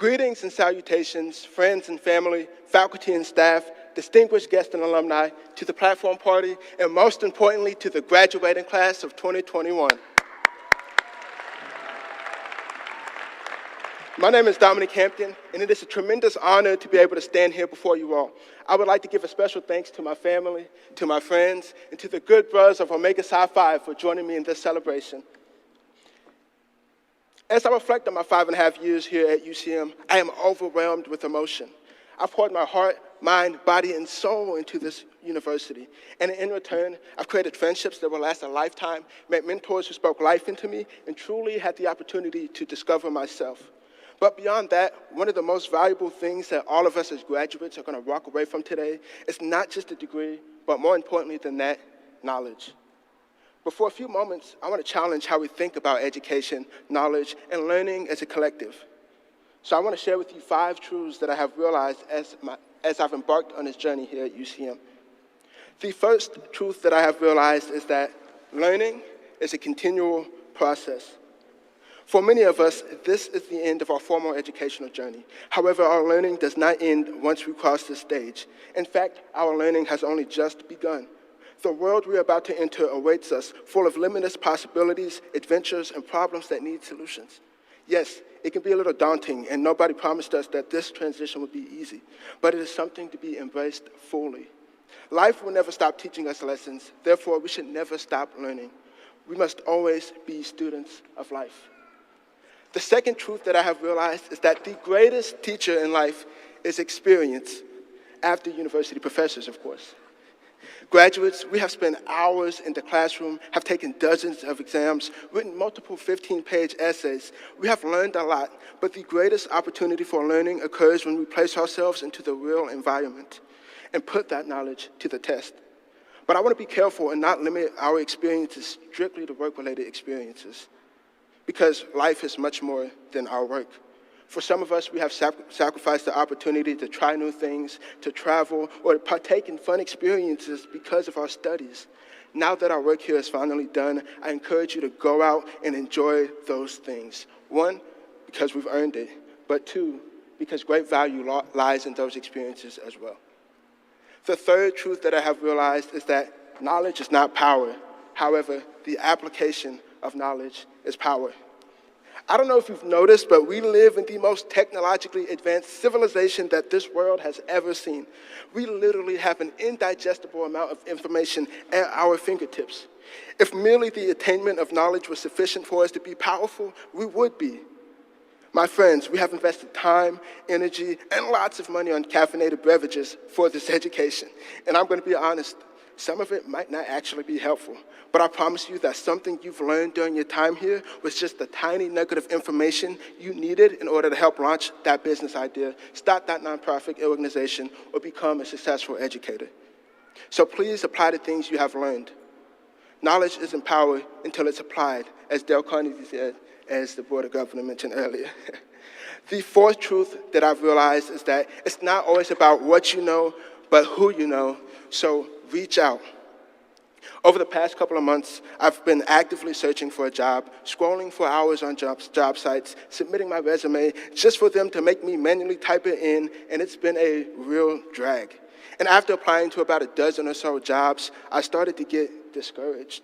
Greetings and salutations, friends and family, faculty and staff, distinguished guests and alumni, to the platform party, and most importantly, to the graduating class of 2021. My name is Dominic Hampton, and it is a tremendous honor to be able to stand here before you all. I would like to give a special thanks to my family, to my friends, and to the good brothers of Omega Psi Phi for joining me in this celebration. As I reflect on my 5.5 years here at UCM, I am overwhelmed with emotion. I've poured my heart, mind, body, and soul into this university. And in return, I've created friendships that will last a lifetime, met mentors who spoke life into me, and truly had the opportunity to discover myself. But beyond that, one of the most valuable things that all of us as graduates are going to walk away from today is not just a degree, but more importantly than that, knowledge. But for a few moments, I want to challenge how we think about education, knowledge, and learning as a collective. So I want to share with you 5 truths that I have realized as I've embarked on this journey here at UCM. The first truth that I have realized is that learning is a continual process. For many of us, this is the end of our formal educational journey. However, our learning does not end once we cross this stage. In fact, our learning has only just begun. The world we are about to enter awaits us, full of limitless possibilities, adventures, and problems that need solutions. Yes, it can be a little daunting, and nobody promised us that this transition would be easy, but it is something to be embraced fully. Life will never stop teaching us lessons, therefore we should never stop learning. We must always be students of life. The second truth that I have realized is that the greatest teacher in life is experience, after university professors, of course. Graduates, we have spent hours in the classroom, have taken dozens of exams, written multiple 15-page essays. We have learned a lot, but the greatest opportunity for learning occurs when we place ourselves into the real environment and put that knowledge to the test. But I want to be careful and not limit our experiences strictly to work-related experiences, because life is much more than our work. For some of us, we have sacrificed the opportunity to try new things, to travel, or to partake in fun experiences because of our studies. Now that our work here is finally done, I encourage you to go out and enjoy those things. 1, because we've earned it, but 2, because great value lies in those experiences as well. The third truth that I have realized is that knowledge is not power. However, the application of knowledge is power. I don't know if you've noticed, but we live in the most technologically advanced civilization that this world has ever seen. We literally have an indigestible amount of information at our fingertips. If merely the attainment of knowledge was sufficient for us to be powerful, we would be. My friends, we have invested time, energy, and lots of money on caffeinated beverages for this education. And I'm going to be honest, some of it might not actually be helpful, but I promise you that something you've learned during your time here was just a tiny nugget of information you needed in order to help launch that business idea, start that nonprofit organization, or become a successful educator. So please apply the things you have learned. Knowledge isn't power until it's applied, as Dale Carnegie said, as the Board of Governors mentioned earlier. The fourth truth that I've realized is that it's not always about what you know, but who you know, so reach out. Over the past couple of months, I've been actively searching for a job, scrolling for hours on job sites, submitting my resume just for them to make me manually type it in, and it's been a real drag. And after applying to about a dozen or so jobs, I started to get discouraged.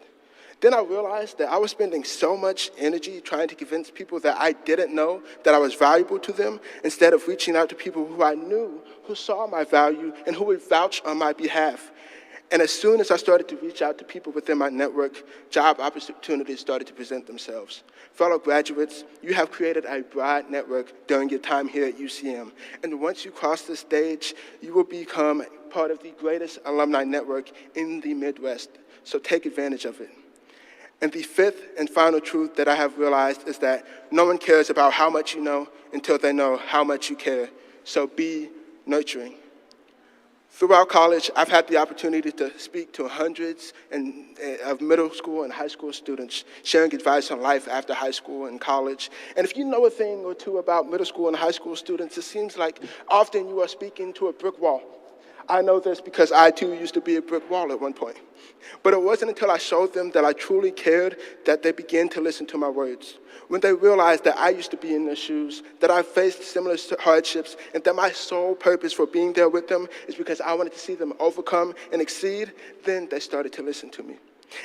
Then I realized that I was spending so much energy trying to convince people that I didn't know that I was valuable to them, instead of reaching out to people who I knew, who saw my value, and who would vouch on my behalf. And as soon as I started to reach out to people within my network, job opportunities started to present themselves. Fellow graduates, you have created a broad network during your time here at UCM. And once you cross this stage, you will become part of the greatest alumni network in the Midwest. So take advantage of it. And the fifth and final truth that I have realized is that no one cares about how much you know until they know how much you care. So be nurturing. Throughout college, I've had the opportunity to speak to hundreds of middle school and high school students, sharing advice on life after high school and college. And if you know a thing or two about middle school and high school students, it seems like often you are speaking to a brick wall. I know this because I, too, used to be a brick wall at one point. But it wasn't until I showed them that I truly cared that they began to listen to my words. when they realized that I used to be in their shoes, that I faced similar hardships, and that my sole purpose for being there with them is because I wanted to see them overcome and exceed, then they started to listen to me.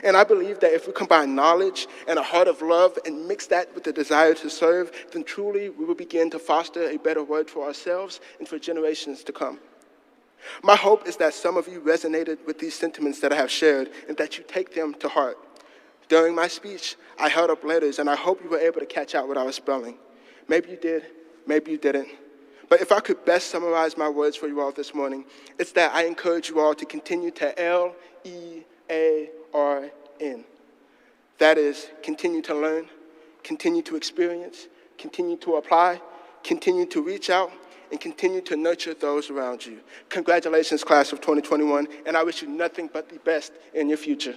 And I believe that if we combine knowledge and a heart of love and mix that with the desire to serve, then truly we will begin to foster a better world for ourselves and for generations to come. My hope is that some of you resonated with these sentiments that I have shared and that you take them to heart. During my speech, I held up letters, and I hope you were able to catch out what I was spelling. Maybe you did, maybe you didn't. But if I could best summarize my words for you all this morning, it's that I encourage you all to continue to LEARN. That is, continue to learn, continue to experience, continue to apply, continue to reach out, and continue to nurture those around you. Congratulations, class of 2021, and I wish you nothing but the best in your future.